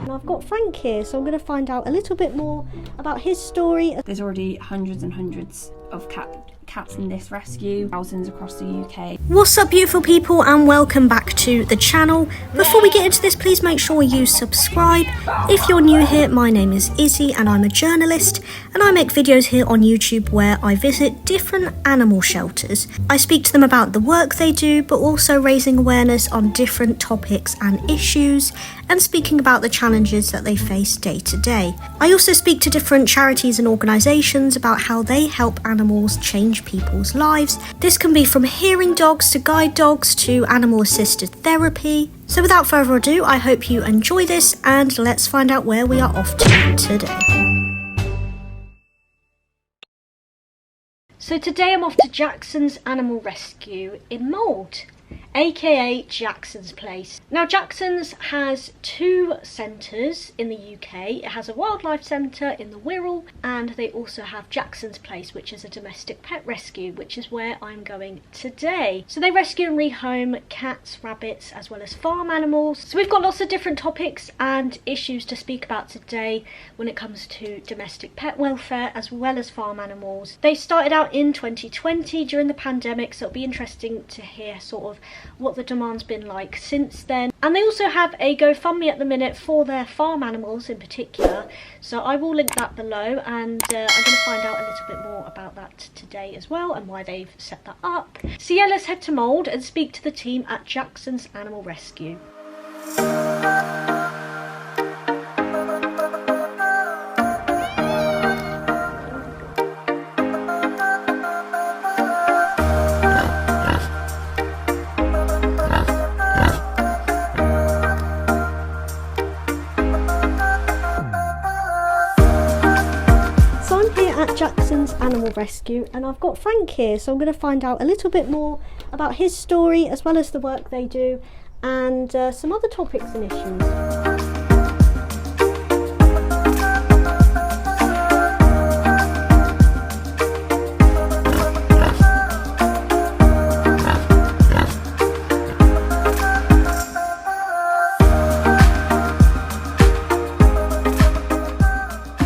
And I've got Frank here, so I'm going to find out a little bit more about his story. There's already hundreds and hundreds of cats in this rescue, thousands across the UK. What's up, beautiful people, and welcome back to the channel. Before we get into this, please make sure you subscribe. If you're new here, my name is Izzy and I'm a journalist, and I make videos here on YouTube where I visit different animal shelters. I speak to them about the work they do, but also raising awareness on different topics and issues, and speaking about the challenges that they face day to day. I also speak to different charities and organisations about how they help animals change people's lives. This can be from hearing dogs to guide dogs to animal assisted therapy. So without further ado, I hope you enjoy this, and let's find out where we are off to today. So today I'm off to Jackson's Animal Rescue in Mold, aka Jackson's Place. Now Jackson's has two centres in the UK. It has a wildlife centre in the Wirral, and they also have Jackson's Place, which is a domestic pet rescue, which is where I'm going today. So they rescue and rehome cats, rabbits, as well as farm animals. So we've got lots of different topics and issues to speak about today when it comes to domestic pet welfare as well as farm animals. They started out in 2020 during the pandemic, so it'll be interesting to hear sort of what the demand's been like since then. And they also have a GoFundMe at the minute for their farm animals in particular, so I will link that below, and I'm going to find out a little bit more about that today as well and why they've set that up. So yeah, let's head to Mold and speak to the team at Jackson's Animal Rescue. Jackson's Animal Rescue, and I've got Frank here, so I'm going to find out a little bit more about his story as well as the work they do, and some other topics and issues.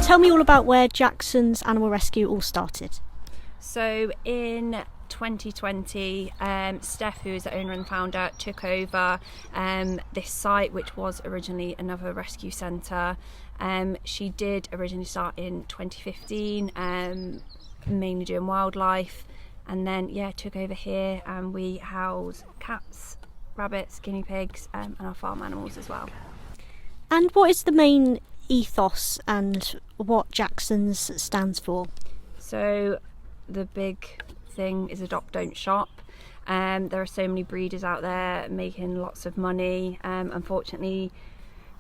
Tell me all about where Jackson's Animal Rescue all started. So in 2020, Steph, who is the owner and founder, took over this site, which was originally another rescue centre. She did originally start in 2015, mainly doing wildlife, and then took over here, and we house cats, rabbits, guinea pigs, and our farm animals as well. And what is the main ethos and what Jackson's stands for? So the big thing is adopt, don't shop. There are so many breeders out there making lots of money. Unfortunately,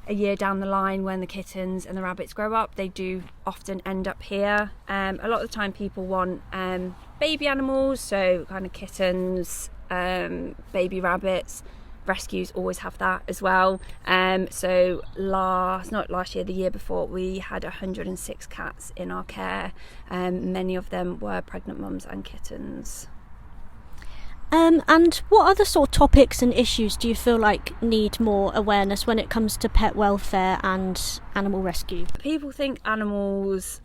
a year down the line, when the kittens and the rabbits grow up, they do often end up here. A lot of the time people want baby animals, so kind of kittens, baby rabbits. Rescues always have that as well. So not last year, the year before, we had 106 cats in our care. Many of them were pregnant mums and kittens. And what other sort of topics and issues do you feel like need more awareness when it comes to pet welfare and animal rescue? People think animals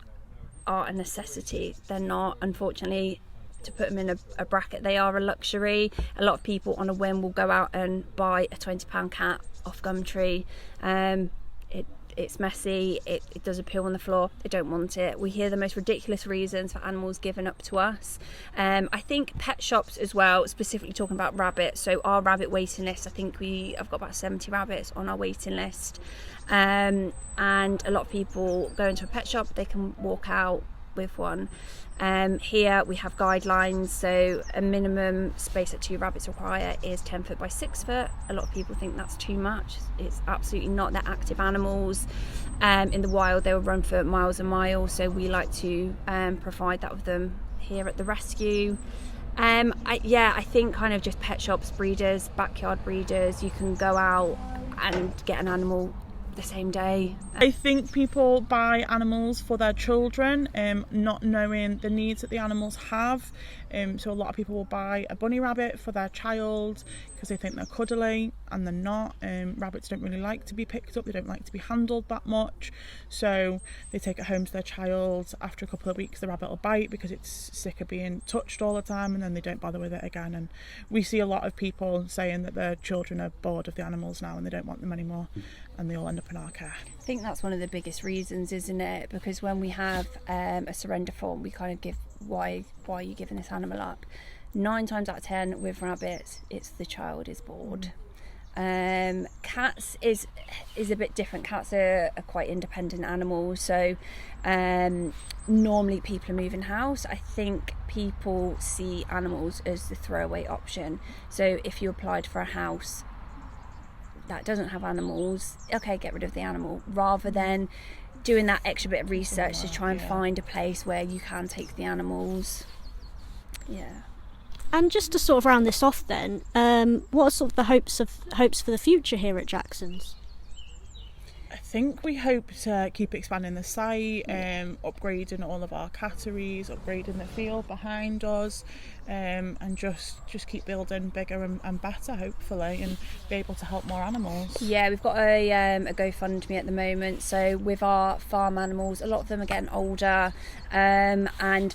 are a necessity. They're not, unfortunately. To put them in a bracket, they are a luxury. A lot of people on a whim will go out and buy a £20 cat off Gumtree. It's messy, it does appeal on the floor, they don't want it. We hear the most ridiculous reasons for animals given up to us. I think pet shops as well, specifically talking about rabbits, so our rabbit waiting list, I think I've got about 70 rabbits on our waiting list, and a lot of people go into a pet shop, they can walk out with one. Here we have guidelines, so a minimum space that 2 rabbits require is 10 foot by 6 foot. A lot of people think that's too much. It's absolutely not. They're active animals. In the wild they will run for miles and miles, so we like to provide that with them here at the rescue. I think kind of just pet shops, breeders, backyard breeders, you can go out and get an animal the same day. I think people buy animals for their children, not knowing the needs that the animals have. So a lot of people will buy a bunny rabbit for their child because they think they're cuddly, and they're not. Rabbits don't really like to be picked up, they don't like to be handled that much, so they take it home to their child. After a couple of weeks the rabbit will bite because it's sick of being touched all the time, and then they don't bother with it again. And we see a lot of people saying that their children are bored of the animals now and they don't want them anymore, and they all end up in our care. I think that's one of the biggest reasons, isn't it? Because when we have a surrender form, we kind of give why are you giving this animal up. 9 times out of 10 with rabbits, it's the child is bored. Cats is a bit different. Cats are quite independent animals, so normally people are moving house. I think people see animals as the throwaway option. So if you applied for a house that doesn't have animals, okay, get rid of the animal, rather than doing that extra bit of research to try and find a place where you can take the animals. Yeah. And just to sort of round this off then, what are sort of the hopes for the future here at Jackson's? I think we hope to keep expanding the site, upgrading all of our catteries, upgrading the field behind us, and just keep building bigger and better, hopefully, and be able to help more animals. Yeah, we've got a GoFundMe at the moment. So with our farm animals, a lot of them are getting older, and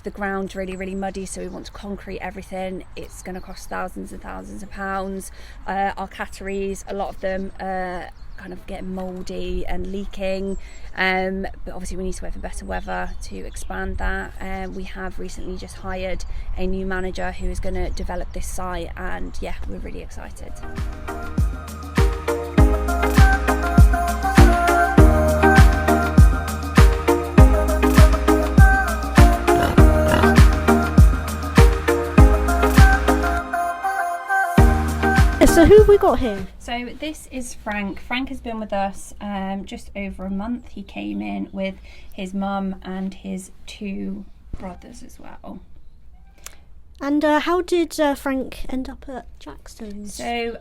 the ground's really, really muddy, so we want to concrete everything. It's going to cost thousands and thousands of pounds. Our catteries, a lot of them kind of getting mouldy and leaking, but obviously we need to wait for better weather to expand that. We have recently just hired a new manager who is going to develop this site, and yeah, we're really excited. So who have we got here? So this is Frank. Frank has been with us just over a month. He came in with his mum and his 2 brothers as well. And how did Frank end up at Jackson's? So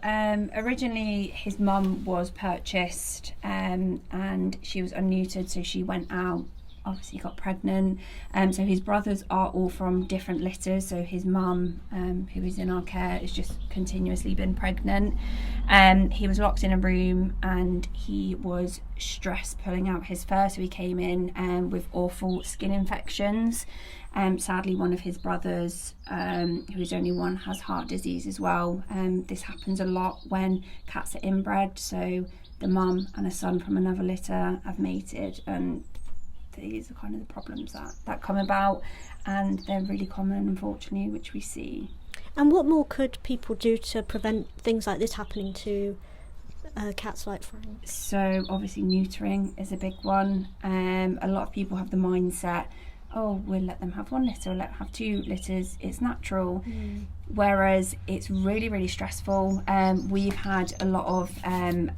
originally his mum was purchased and she was unneutered, so she went out, obviously got pregnant. So his brothers are all from different litters. So his mum, who is in our care, has just continuously been pregnant. He was locked in a room and he was stressed pulling out his fur, so he came in with awful skin infections. Sadly, one of his brothers, who is only one, has heart disease as well. This happens a lot when cats are inbred. So the mum and a son from another litter have mated, and these are kind of the problems that come about, and they're really common, unfortunately, which we see. And what more could people do to prevent things like this happening to cats like Frank? So obviously neutering is a big one. A lot of people have the mindset, oh, we'll let them have 1 litter, we'll let them have 2 litters, it's natural. Whereas it's really, really stressful. We've had a lot of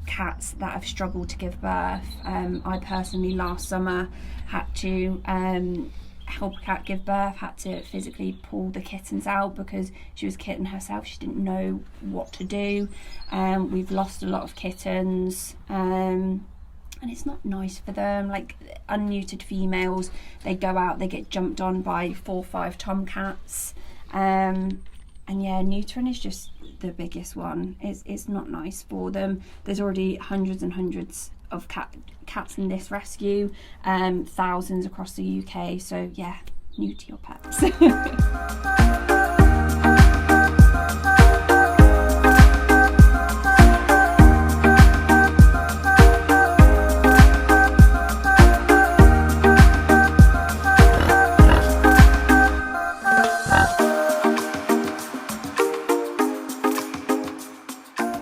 cats that have struggled to give birth. I personally last summer had to help a cat give birth, had to physically pull the kittens out because she was a kitten herself, she didn't know what to do. We've lost a lot of kittens. And it's not nice for them. Like unneutered females, they go out, they get jumped on by 4 or 5 tomcats. And yeah, neutering is just the biggest one. It's not nice for them. There's already hundreds and hundreds of cats in this rescue, thousands across the UK. So yeah, neuter your pets.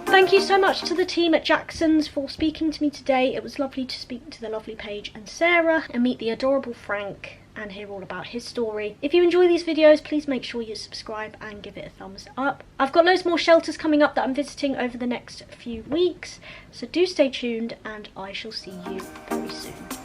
Thank you so much to the team at Jackson's for speaking to me today. It was lovely to speak to the lovely Paige and Sarah and meet the adorable Frank and hear all about his story. If you enjoy these videos, please make sure you subscribe and give it a thumbs up. I've got loads more shelters coming up that I'm visiting over the next few weeks, so do stay tuned and I shall see you very soon.